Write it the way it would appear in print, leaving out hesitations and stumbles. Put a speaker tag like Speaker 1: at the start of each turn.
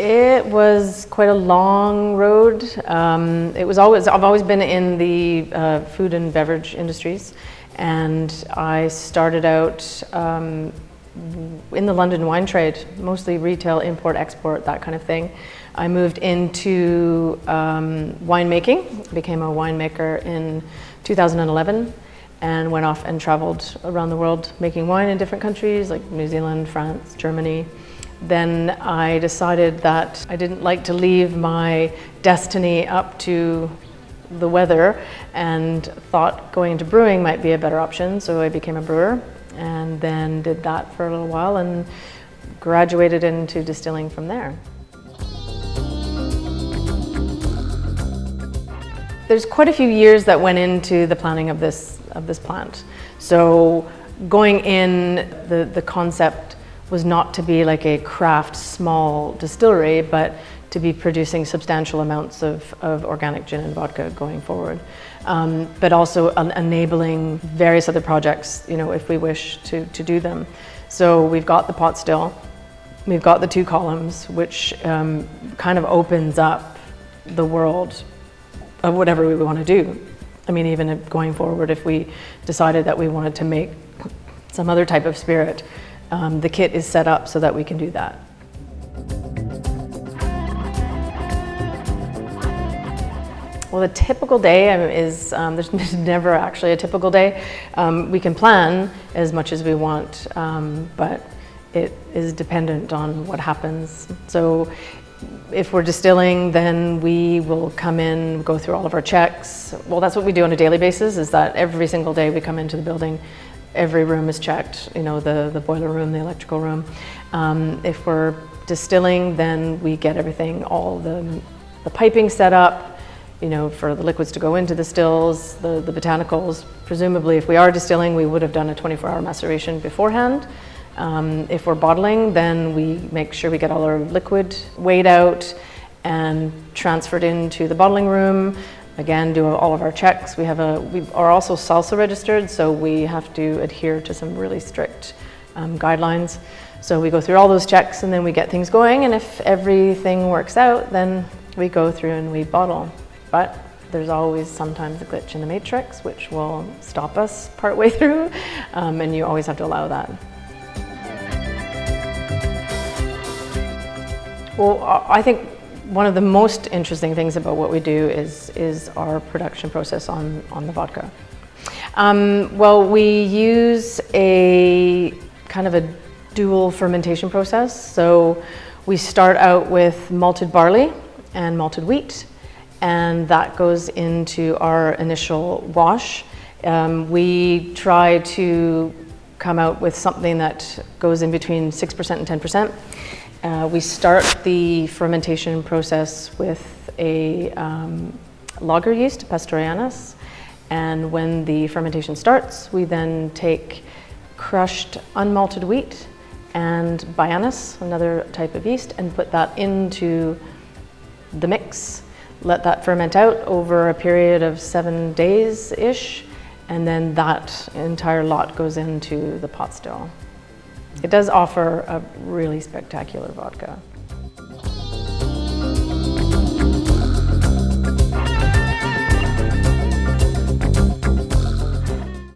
Speaker 1: It was quite a long road. I've always been in the food and beverage industries, and I started out in the London wine trade, mostly retail, import, export, that kind of thing. I moved into winemaking, became a winemaker in 2011, and went off and traveled around the world making wine in different countries like New Zealand, France, Germany. Then I decided that I didn't like to leave my destiny up to the weather, and thought going into brewing might be a better option, so I became a brewer, and then did that for a little while and graduated into distilling from there. There's quite a few years that went into the planning of this plant. So going in, the concept was not to be like a craft small distillery, but to be producing substantial amounts of organic gin and vodka going forward. But also enabling various other projects, if we wish to do them. So we've got the pot still, we've got the 2 columns, which kind of opens up the world of whatever we want to do. I mean, even going forward, if we decided that we wanted to make some other type of spirit, the kit is set up so that we can do that. Well, a typical day is, there's never actually a typical day. We can plan as much as we want, but it is dependent on what happens. So if we're distilling, then we will come in, go through all of our checks. Well, that's what we do on a daily basis, is that every single day we come into the building, every room is checked, the boiler room, the electrical room. If we're distilling, then we get everything, all the piping set up, for the liquids to go into the stills, the botanicals. Presumably, if we are distilling, we would have done a 24-hour maceration beforehand. If we're bottling, then we make sure we get all our liquid weighed out and transferred into the bottling room. Again, do all of our checks. We are also SALSA registered, so we have to adhere to some really strict guidelines. So we go through all those checks, and then we get things going, and if everything works out, then we go through and we bottle. But there's always sometimes a glitch in the matrix, which will stop us partway through, and you always have to allow that. Well, I think one of the most interesting things about what we do is our production process on the vodka. Well, we use a kind of a dual fermentation process. So we start out with malted barley and malted wheat, and that goes into our initial wash. We try to come out with something that goes in between 6% and 10%. We start the fermentation process with a lager yeast, Pastorianus, and when the fermentation starts, we then take crushed unmalted wheat and Baianus, another type of yeast, and put that into the mix. Let that ferment out over a period of 7 days-ish, and then that entire lot goes into the pot still. It does offer a really spectacular vodka.